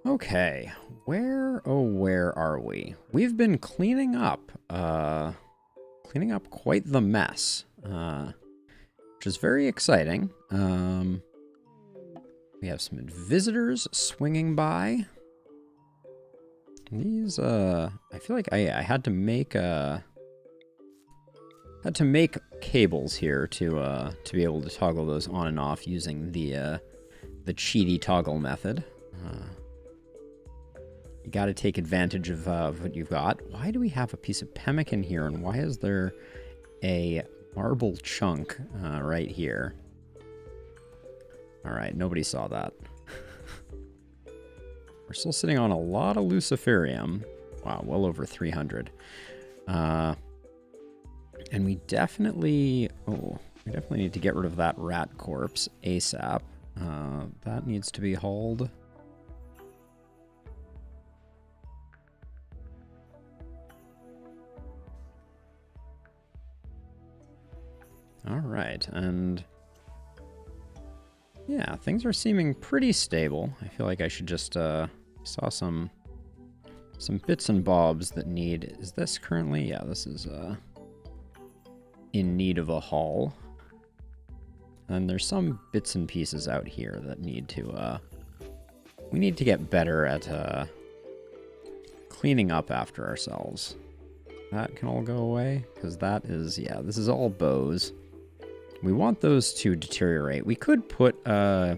Okay, where are we? We've been cleaning up quite the mess, which is very exciting. We have some visitors swinging by. These, I feel like I had to make cables here to be able to toggle those on and off using the cheaty toggle method. You got to take advantage of what you've got. Why do we have a piece of pemmican here, and why is there a marble chunk right here? All right, nobody saw that. We're still sitting on a lot of luciferium. Wow, well over 300. And we definitely need to get rid of that rat corpse ASAP. That needs to be hauled. All right, and yeah, things are seeming pretty stable. I feel like I should just saw some bits and bobs that need. Is this currently? Yeah, this is in need of a haul. And there's some bits and pieces out here that need to we need to get better at cleaning up after ourselves. That can all go away because that is, yeah, this is all bows. We want those to deteriorate. We could put a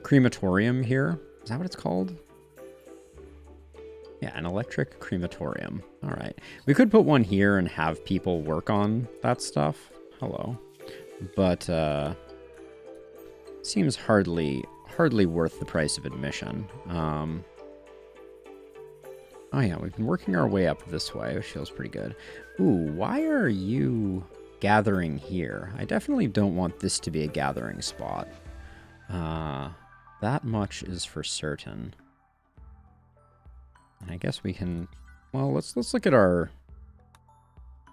crematorium here. Is that what it's called? Yeah, an electric crematorium. All right. We could put one here and have people work on that stuff. Hello. But seems hardly worth the price of admission. Oh yeah, we've been working our way up this way, which feels pretty good. Ooh, why are you gathering here? I definitely don't want this to be a gathering spot. That much is for certain. And I guess we can, well, let's look at our,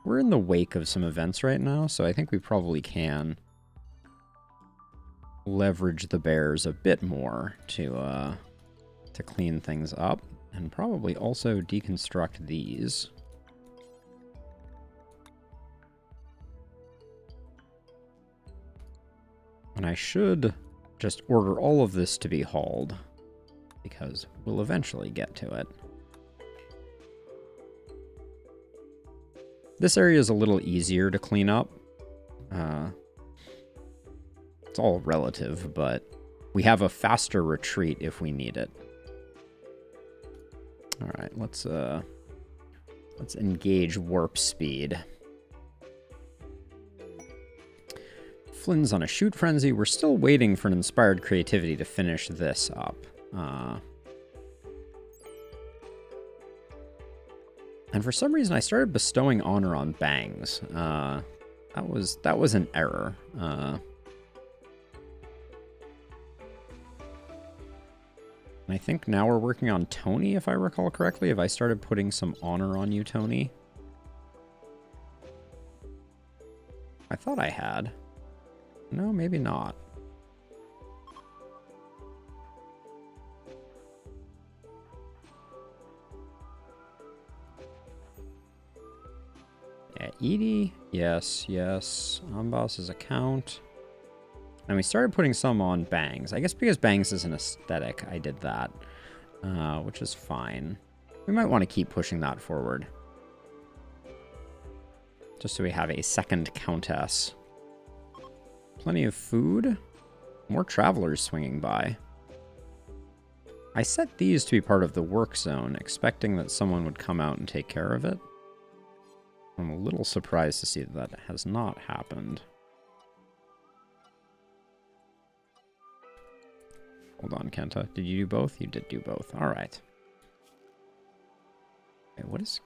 we're in the wake of some events right now, so I think we probably can leverage the bears a bit more to clean things up, and probably also deconstruct these. And I should just order all of this to be hauled, because we'll eventually get to it. This area is a little easier to clean up. It's all relative, but we have a faster retreat if we need it. All right, let's engage warp speed. Flynn's on a shoot frenzy. We're still waiting for an inspired creativity to finish this up. And for some reason, I started bestowing honor on bangs. That was an error. And I think now we're working on Tony, if I recall correctly. Have I started putting some honor on you, Tony? I thought I had. No, maybe not. Yeah, Edie, yes. Amboss's account. And we started putting some on Bangs. I guess because Bangs is an aesthetic, I did that. Which is fine. We might want to keep pushing that forward. Just so we have a second countess. Plenty of food. More travelers swinging by. I set these to be part of the work zone, expecting that someone would come out and take care of it. I'm a little surprised to see that that has not happened. Hold on, Kenta. Did you do both? You did do both. All right. Okay, what is...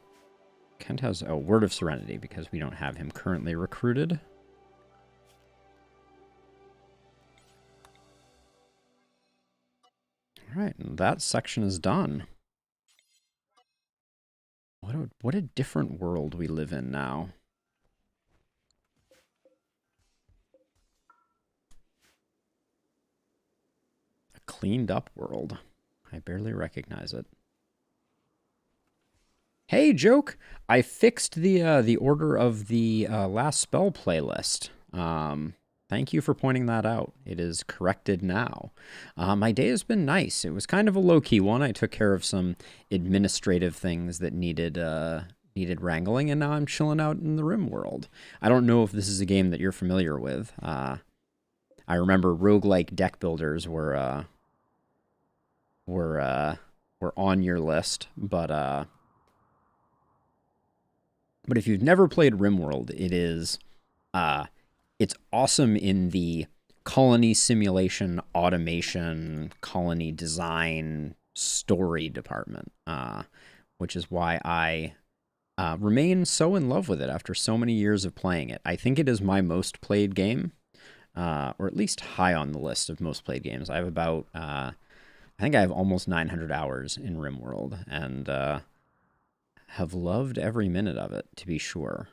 Kenta's... Oh, Word of Serenity, because we don't have him currently recruited. All right, and that section is done. What a different world we live in now. A cleaned up world. I barely recognize it. Hey, Joke! I fixed the order of the last spell playlist. Thank you for pointing that out. It is corrected now. My day has been nice. It was kind of a low-key one. I took care of some administrative things that needed wrangling, and now I'm chilling out in the RimWorld. I don't know if this is a game that you're familiar with. I remember roguelike deck builders were on your list, but if you've never played RimWorld, it's awesome in the colony simulation, automation, colony design, story department, which is why I remain so in love with it after so many years of playing it. I think it is my most played game, or at least high on the list of most played games. I have about, I think I have almost 900 hours in RimWorld, and have loved every minute of it, to be sure.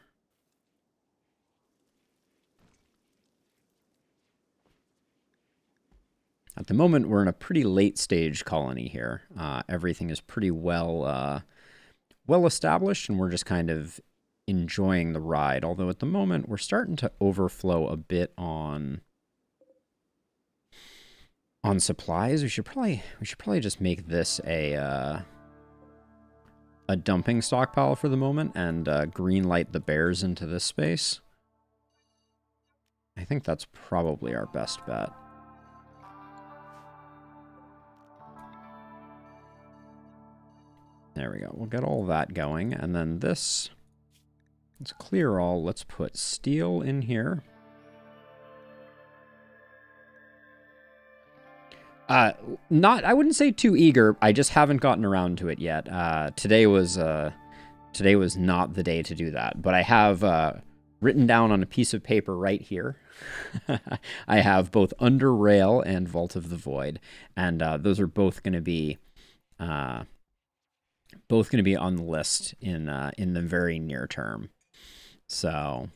At the moment, we're in a pretty late stage colony here. Everything is pretty well established, and we're just kind of enjoying the ride. Although at the moment, we're starting to overflow a bit on supplies. We should probably just make this a dumping stockpile for the moment and green light the bears into this space. I think that's probably our best bet. There we go. We'll get all that going. And then this, let's clear all. Let's put steel in here. I wouldn't say too eager. I just haven't gotten around to it yet. Today was not the day to do that. But I have written down on a piece of paper right here. I have both Under Rail and Vault of the Void. And those are both going to be... on the list in the very near term. So,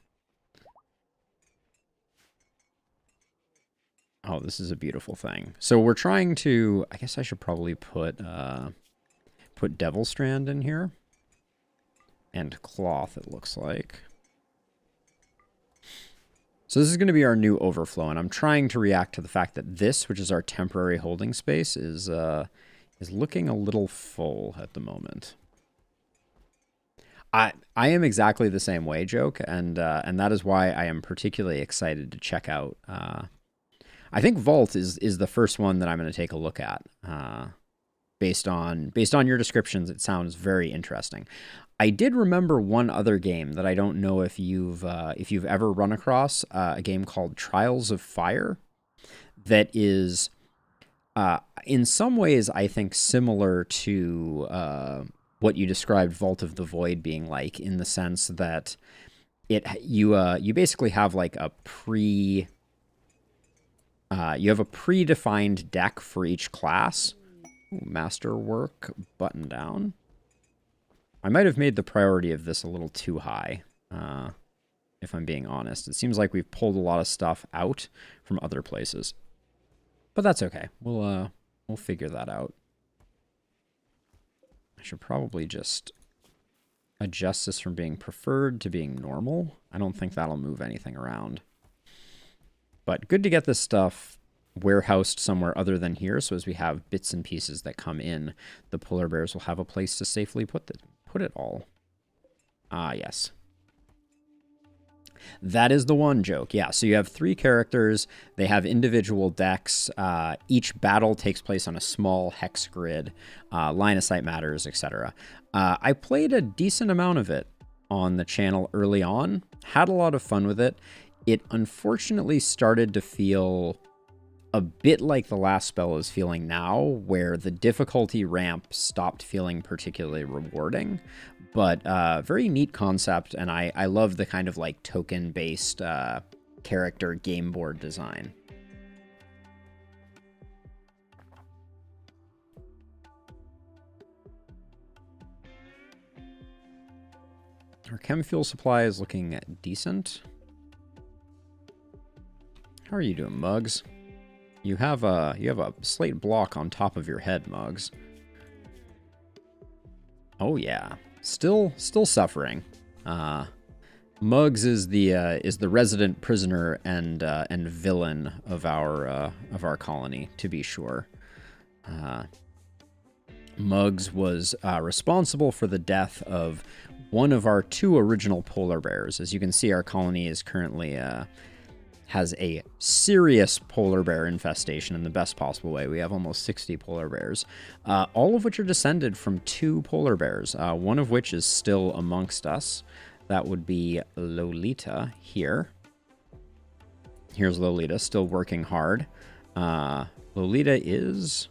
oh, this is a beautiful thing. So we're trying to, I guess I should probably put Devil Strand in here. And cloth, it looks like. So this is going to be our new overflow, and I'm trying to react to the fact that this, which is our temporary holding space, is looking a little full at the moment. I am exactly the same way, Joke, and that is why I am particularly excited to check out. I think Vault is the first one that I'm going to take a look at. Based on your descriptions, it sounds very interesting. I did remember one other game that I don't know if you've ever run across, a game called Trials of Fire, that is in some ways I think similar to what you described Vault of the Void being like, in the sense that you basically have like a predefined deck for each class. Ooh, masterwork button down. I might have made the priority of this a little too high, if I'm being honest. It seems like we've pulled a lot of stuff out from other places, but that's okay. We'll figure that out. I should probably just adjust this from being preferred to being normal. I don't think that'll move anything around. But good to get this stuff warehoused somewhere other than here, so as we have bits and pieces that come in, the polar bears will have a place to safely put it all. Ah, yes. That is the one, Joke. Yeah, so you have 3 characters. They have individual decks. Each battle takes place on a small hex grid. Line of sight matters, etc. I played a decent amount of it on the channel early on. Had a lot of fun with it. It unfortunately started to feel a bit like the last spell is feeling now, where the difficulty ramp stopped feeling particularly rewarding. But very neat concept, and I love the kind of like token-based character game board design. Our chem fuel supply is looking decent. How are you doing, Mugs? You have a slate block on top of your head, Mugs. Oh yeah, still suffering. Muggs is the resident prisoner and villain of our colony, to be sure. Muggs was responsible for the death of one of our 2 original polar bears. As you can see, our colony is currently has a serious polar bear infestation in the best possible way. We have almost 60 polar bears, all of which are descended from 2 polar bears, one of which is still amongst us. That would be Lolita here. Here's Lolita, still working hard. Lolita is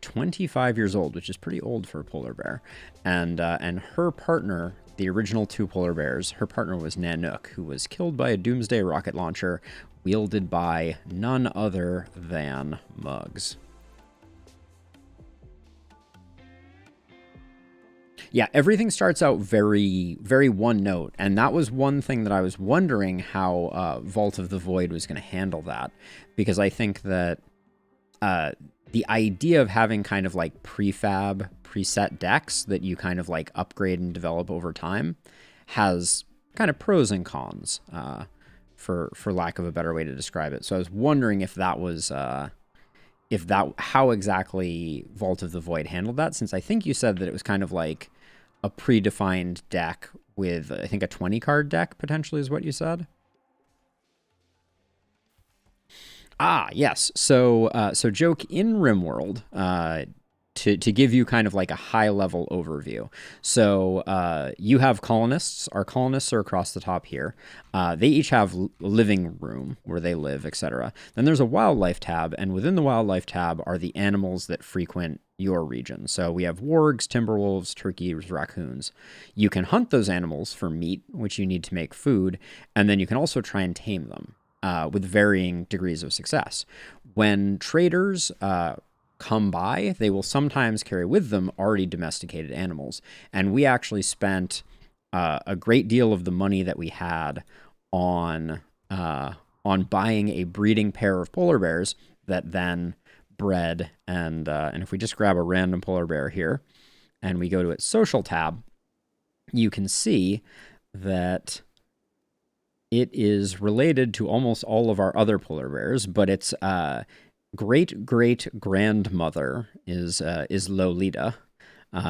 25 years old, which is pretty old for a polar bear. And her partner, the original 2 polar bears, her partner was Nanook, who was killed by a doomsday rocket launcher wielded by none other than Muggs. Yeah, everything starts out very, very one note, and that was one thing that I was wondering how Vault of the Void was going to handle that, because I think that the idea of having kind of like prefab, preset decks that you kind of like upgrade and develop over time has kind of pros and cons, for lack of a better way to describe it. So I was wondering if that was how exactly Vault of the Void handled that, since I think you said that it was kind of like a predefined deck with, I think, a 20 card deck potentially is what you said. Ah, yes. So Joke, in RimWorld, to give you kind of like a high level overview. So you have colonists. Our colonists are across the top here. They each have living room where they live, etc. Then there's a wildlife tab, and within the wildlife tab are the animals that frequent your region. So we have wargs, timberwolves, turkeys, raccoons. You can hunt those animals for meat, which you need to make food, and then you can also try and tame them with varying degrees of success. When traders come by, they will sometimes carry with them already domesticated animals. And we actually spent a great deal of the money that we had on buying a breeding pair of polar bears that then bred. And if we just grab a random polar bear here and we go to its social tab, you can see that it is related to almost all of our other polar bears, but its great-great-grandmother is Lolita.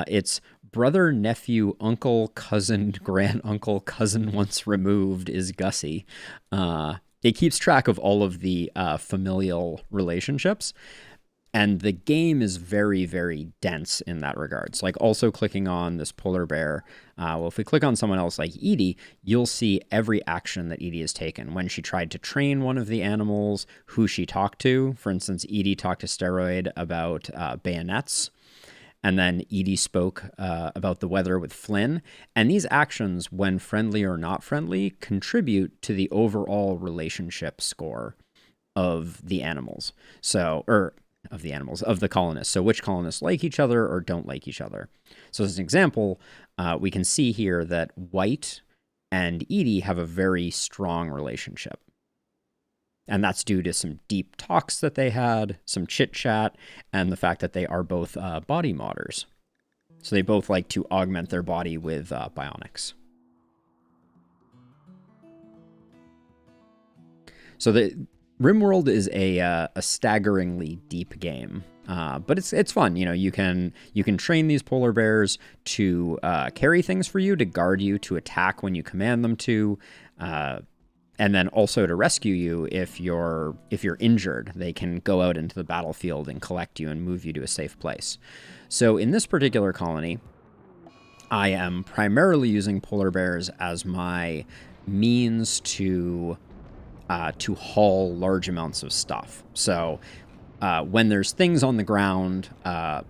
Its brother, nephew, uncle, cousin, granduncle, cousin once removed is Gussie. It keeps track of all of the familial relationships, and the game is very, very dense in that regard. So, like, also clicking on this polar bear, well, if we click on someone else like Edie, you'll see every action that Edie has taken. When she tried to train one of the animals, who she talked to. For instance, Edie talked to Steroid about bayonets, and then Edie spoke about the weather with Flynn. And these actions, when friendly or not friendly, contribute to the overall relationship score of the animals. Of the colonists. So which colonists like each other or don't like each other. So as an example, we can see here that White and Edie have a very strong relationship. And that's due to some deep talks that they had, some chit-chat, and the fact that they are both body modders. So they both like to augment their body with bionics. So the RimWorld is a staggeringly deep game, but it's fun. You know, you can train these polar bears to carry things for you, to guard you, to attack when you command them to, and then also to rescue you if you're injured. They can go out into the battlefield and collect you and move you to a safe place. So in this particular colony, I am primarily using polar bears as my means to haul large amounts of stuff. So when there's things on the ground,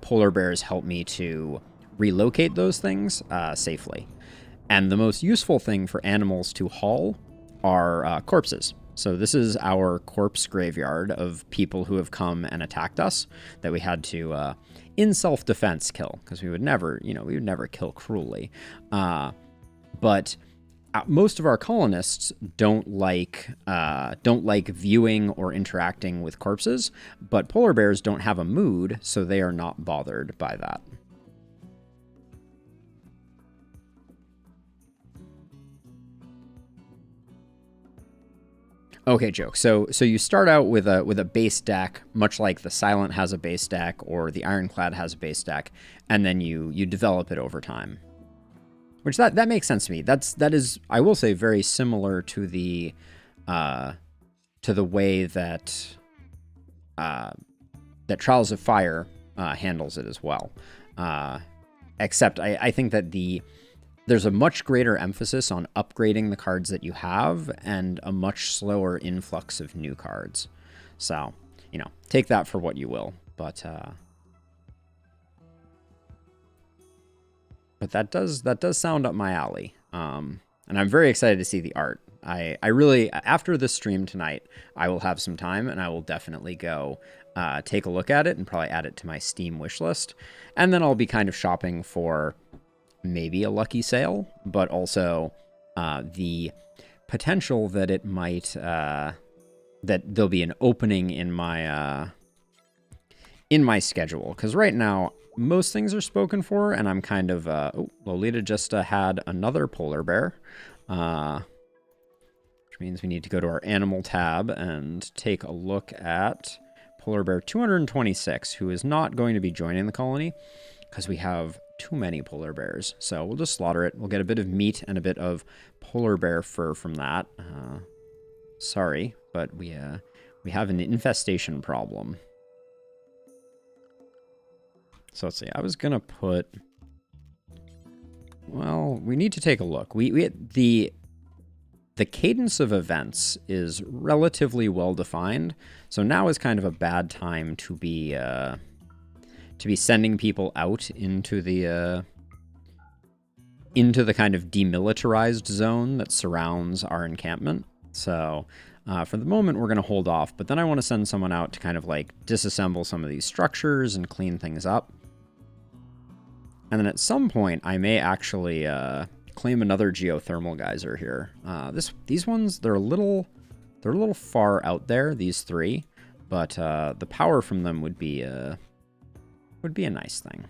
polar bears help me to relocate those things safely. And the most useful thing for animals to haul are corpses. So this is our corpse graveyard of people who have come and attacked us that we had to, in self-defense, kill, because we would never kill cruelly. But most of our colonists don't like viewing or interacting with corpses, but polar bears don't have a mood, so they are not bothered by that. Okay, joke. So you start out with a base deck, much like the Silent has a base deck or the Ironclad has a base deck, and then you develop it over time. Which that makes sense to me. That is, I will say, very similar to the way that that Trials of Fire handles it as well. Except I think that there's a much greater emphasis on upgrading the cards that you have and a much slower influx of new cards. So, take that for what you will. But that does sound up my alley. And I'm very excited to see the art. I really, after this stream tonight, I will have some time and I will definitely go take a look at it and probably add it to my Steam wish list. And then I'll be kind of shopping for maybe a lucky sale, but also the potential that it might, that there'll be an opening in my schedule. Because right now, most things are spoken for, and I'm kind of, Lolita just had another polar bear, which means we need to go to our animal tab and take a look at polar bear 226, who is not going to be joining the colony because we have too many polar bears. So we'll just slaughter it. We'll get a bit of meat and a bit of polar bear fur from that. Sorry, but we have an infestation problem. So let's see. I was gonna put. Well, we need to take a look. The cadence of events is relatively well defined. So now is kind of a bad time to be sending people out into the kind of demilitarized zone that surrounds our encampment. So for the moment, we're going to hold off. But then I want to send someone out to kind of like disassemble some of these structures and clean things up. And then at some point, I may actually claim another geothermal geyser here. These ones, they're a little far out there. These three, but the power from them would be a nice thing.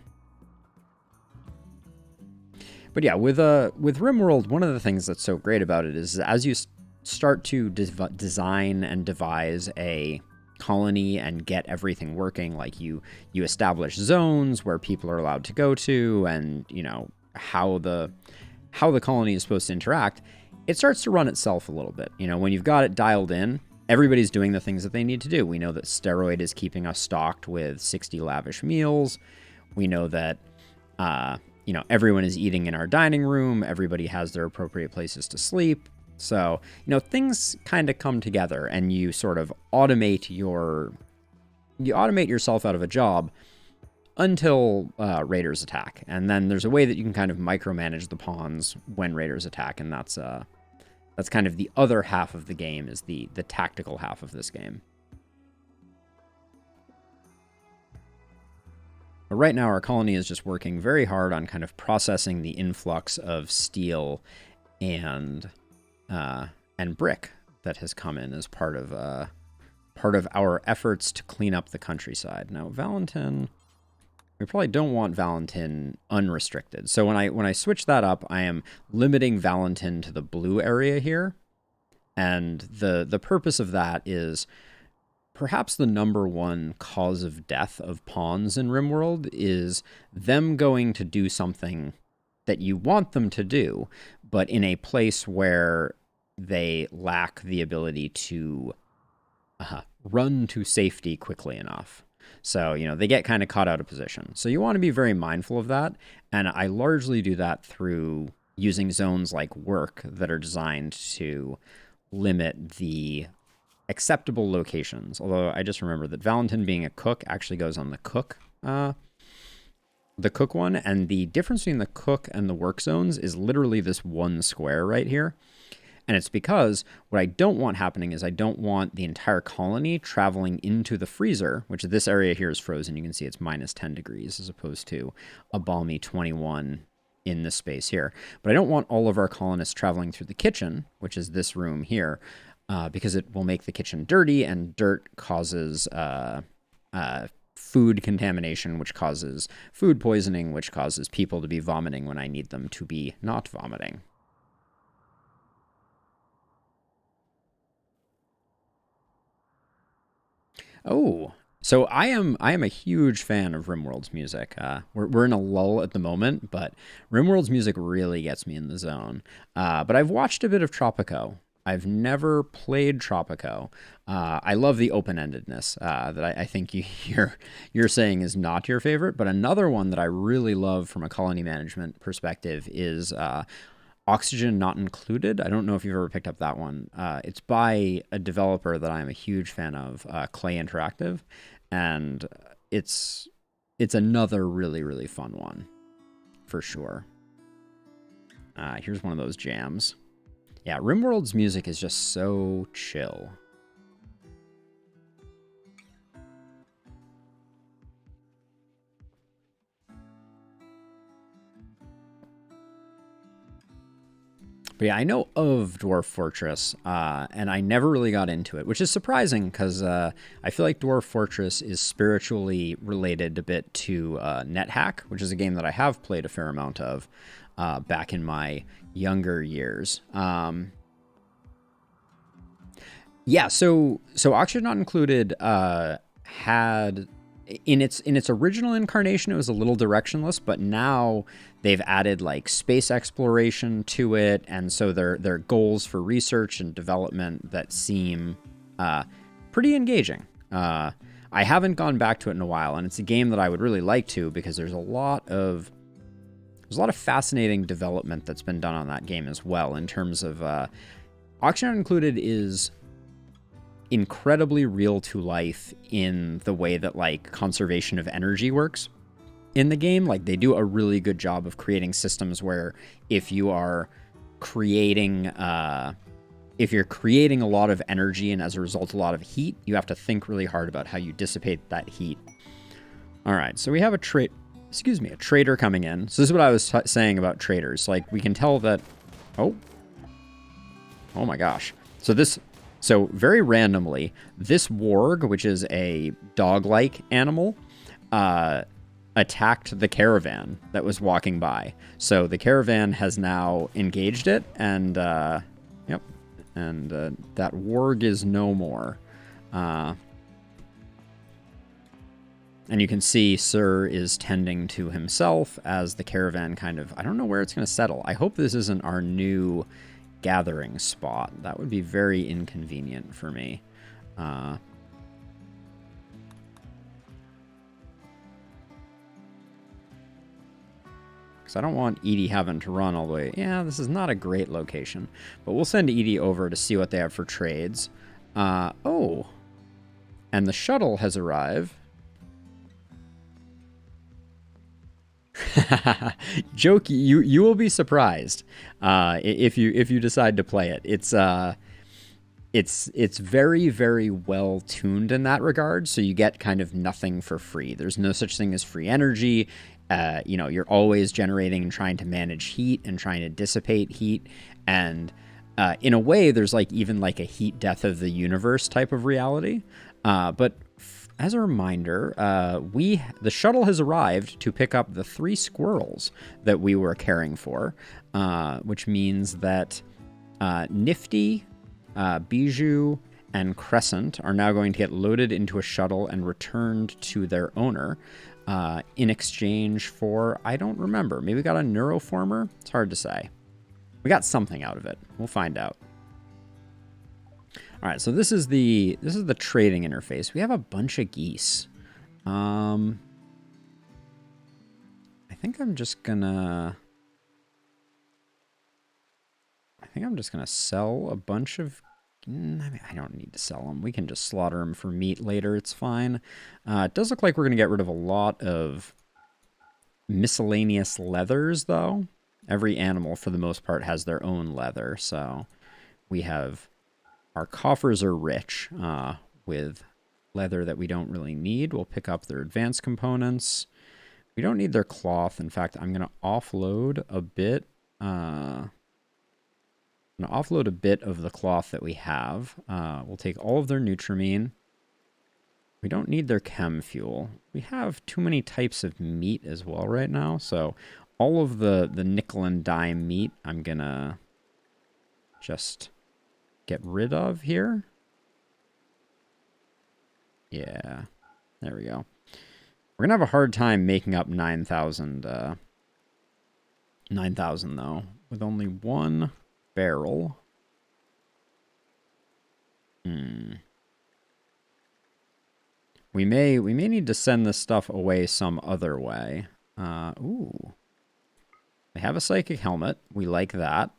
But yeah, with RimWorld, one of the things that's so great about it is as you start to design and devise a colony and get everything working, like you establish zones where people are allowed to go to, and how the colony is supposed to interact, it starts to run itself a little bit. When you've got it dialed in, everybody's doing the things that they need to do. We know that Steroid is keeping us stocked with 60 lavish meals. We know that everyone is eating in our dining room. Everybody has their appropriate places to sleep. So, things kind of come together, and you sort of automate yourself out of a job until raiders attack. And then there's a way that you can kind of micromanage the pawns when raiders attack, and that's kind of the other half of the game, is the tactical half of this game. But right now, our colony is just working very hard on kind of processing the influx of steel and brick that has come in as part of our efforts to clean up the countryside. Now, Valentin, we probably don't want Valentin unrestricted. So when I switch that up, I am limiting Valentin to the blue area here. And the purpose of that is perhaps the number one cause of death of pawns in RimWorld is them going to do something that you want them to do, but in a place where they lack the ability to run to safety quickly enough. So, they get kind of caught out of position. So you want to be very mindful of that. And I largely do that through using zones like work that are designed to limit the acceptable locations. Although I just remember that Valentin being a cook actually goes on the cook one. And the difference between the cook and the work zones is literally this one square right here. And it's because what I don't want happening is I don't want the entire colony traveling into the freezer, which this area here is frozen. You can see it's minus 10 degrees as opposed to a balmy 21 in this space here. But I don't want all of our colonists traveling through the kitchen, which is this room here, because it will make the kitchen dirty, and dirt causes food contamination, which causes food poisoning, which causes people to be vomiting when I need them to be not vomiting. Oh, so I am a huge fan of RimWorld's music. We're in a lull at the moment, but RimWorld's music really gets me in the zone. But I've watched a bit of Tropico. I've never played Tropico. I love the open-endedness that I think you're saying is not your favorite. But another one that I really love from a colony management perspective is Oxygen Not Included. I don't know if you've ever picked up that one. It's by a developer that I'm a huge fan of, Clay Interactive, and it's another really, really fun one, for sure. Here's one of those jams. Yeah, RimWorld's music is just so chill. But yeah, I know of Dwarf Fortress, and I never really got into it, which is surprising because I feel like Dwarf Fortress is spiritually related a bit to NetHack, which is a game that I have played a fair amount of back in my younger years. Yeah, so Oxygen Not Included had in its original incarnation it was a little directionless, but now they've added like space exploration to it, and so there are goals for research and development that seem pretty engaging. I haven't gone back to it in a while, and it's a game that I would really like to, because there's a lot of fascinating development that's been done on that game as well, in terms of Oxygen Not Included is incredibly real to life in the way that like conservation of energy works in the game. Like, they do a really good job of creating systems where if you're creating a lot of energy and as a result a lot of heat, you have to think really hard about how you dissipate that heat. All right, so we have a trader coming in. So this is what I was saying about traders. Like, we can tell that, oh my gosh. So very randomly, this warg, which is a dog-like animal, attacked the caravan that was walking by. So the caravan has now engaged it, and that warg is no more. And you can see Sir is tending to himself as the caravan kind of, I don't know where it's going to settle. I hope this isn't our new gathering spot. That would be very inconvenient for me. Because I don't want Edie having to run all the way. Yeah, this is not a great location. But we'll send Edie over to see what they have for trades. Oh. And the shuttle has arrived. Joke, you will be surprised if you decide to play it. It's very, very well tuned in that regard, so you get kind of nothing for free. There's no such thing as free energy. You're always generating and trying to manage heat and trying to dissipate heat, and in a way there's like even like a heat death of the universe type of reality. But as a reminder, the shuttle has arrived to pick up the 3 squirrels that we were caring for, which means that Nifty, Bijou, and Crescent are now going to get loaded into a shuttle and returned to their owner in exchange for, I don't remember, maybe we got a neuroformer? It's hard to say. We got something out of it. We'll find out. All right, so this is the trading interface. We have a bunch of geese. I think I'm just gonna sell a bunch of. I mean, I don't need to sell them. We can just slaughter them for meat later. It's fine. It does look like we're gonna get rid of a lot of miscellaneous leathers, though. Every animal, for the most part, has their own leather. So we have. Our coffers are rich with leather that we don't really need. We'll pick up their advanced components. We don't need their cloth. In fact, I'm going to offload a bit. I'm going to offload a bit of the cloth that we have. We'll take all of their Nutrimine. We don't need their chem fuel. We have too many types of meat as well right now. So all of the nickel and dime meat, I'm going to just get rid of here. Yeah, there we go. We're going to have a hard time making up 9,000 though, with only one barrel. We may need to send this stuff away some other way. Ooh. They have a psychic helmet. We like that.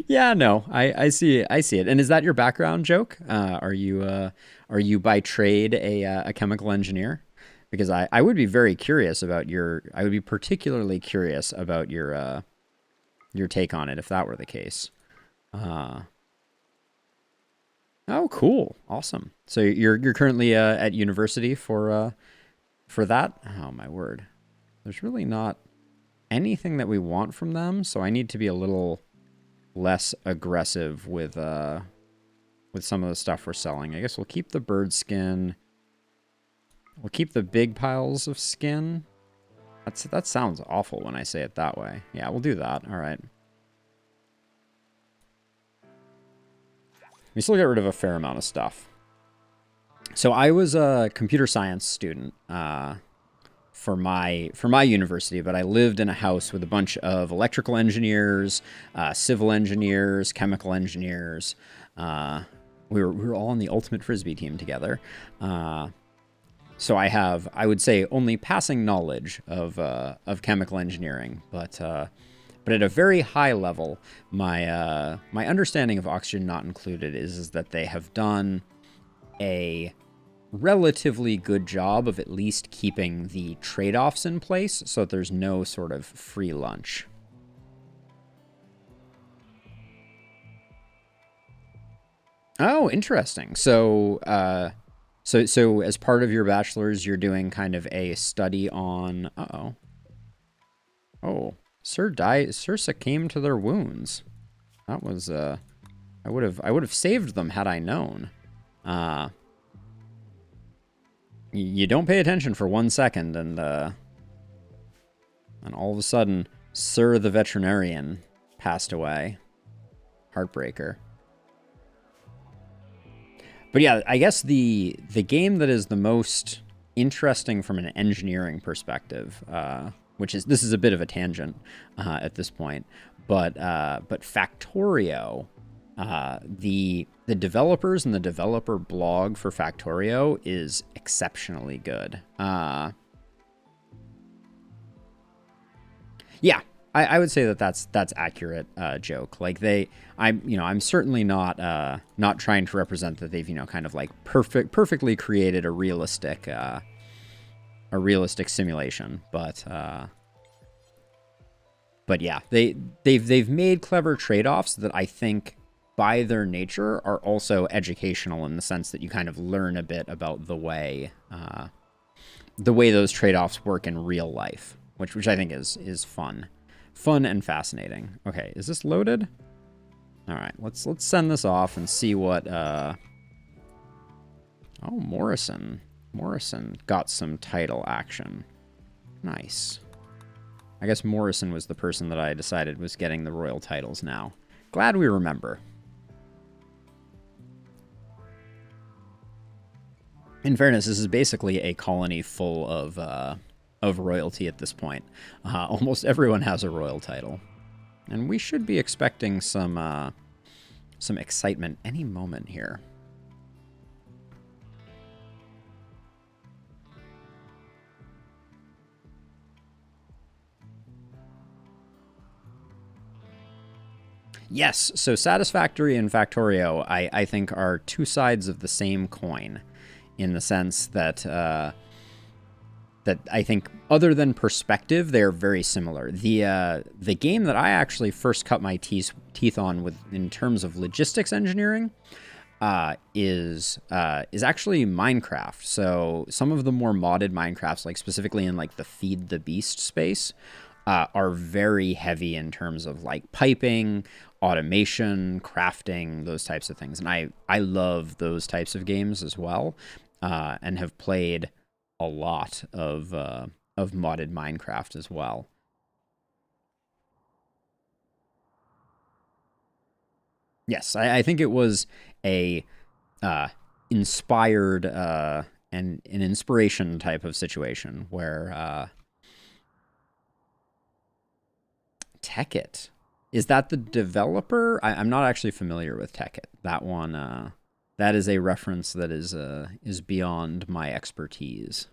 Yeah, no, I see it. I see it. And is that your background joke? Are you by trade a chemical engineer? Because I would be very curious about I would be particularly curious about your take on it if that were the case. Oh, cool, awesome. So you're currently at university for that? Oh my word, there's really not anything that we want from them, so I need to be a little less aggressive with some of the stuff we're selling. I guess we'll keep the bird skin. We'll keep the big piles of skin. That sounds awful when I say it that way. Yeah, we'll do that. All right. We still get rid of a fair amount of stuff. So I was a computer science student for my university, but I lived in a house with a bunch of electrical engineers, civil engineers, chemical engineers. We were all on the ultimate frisbee team together. So I have, I would say, only passing knowledge of chemical engineering, but at a very high level, my understanding of oxygen not included is that they have done a relatively good job of at least keeping the trade-offs in place so that there's no sort of free lunch. Oh, interesting. So as part of your bachelor's, you're doing kind of a study on... Oh, Sir succumbed to their wounds. That was, I would have saved them had I known. You don't pay attention for 1 second, and all of a sudden, Sir the veterinarian passed away. Heartbreaker. But yeah, I guess the game that is the most interesting from an engineering perspective, this is a bit of a tangent at this point, but Factorio, the developers and the developer blog for Factorio is exceptionally good. Yeah, I would say that's accurate joke. Like I'm certainly not trying to represent that they've kind of like perfectly created a realistic simulation, but yeah, they've made clever trade-offs that I think by their nature are also educational in the sense that you kind of learn a bit about the way those trade-offs work in real life, which I think is fun and fascinating. Okay, is this loaded? All right, let's send this off and see what. Oh, Morrison got some title action. Nice. I guess Morrison was the person that I decided was getting the royal titles now. Glad we remember. In fairness, this is basically a colony full of royalty at this point. Almost everyone has a royal title. And we should be expecting some excitement any moment here. Yes, so Satisfactory and Factorio, I think, are two sides of the same coin, in the sense that that I think, other than perspective, they're very similar. The game that I actually first cut my teeth on with in terms of logistics engineering is actually Minecraft. So some of the more modded Minecrafts, like specifically in like the Feed the Beast space, are very heavy in terms of like piping, automation, crafting, those types of things. And I love those types of games as well, and have played a lot of modded Minecraft as well. Yes, I think it was a inspired and an inspiration type of situation where Tekkit, is that the developer? I'm not actually familiar with Tekkit. That one, that is a reference that is beyond my expertise.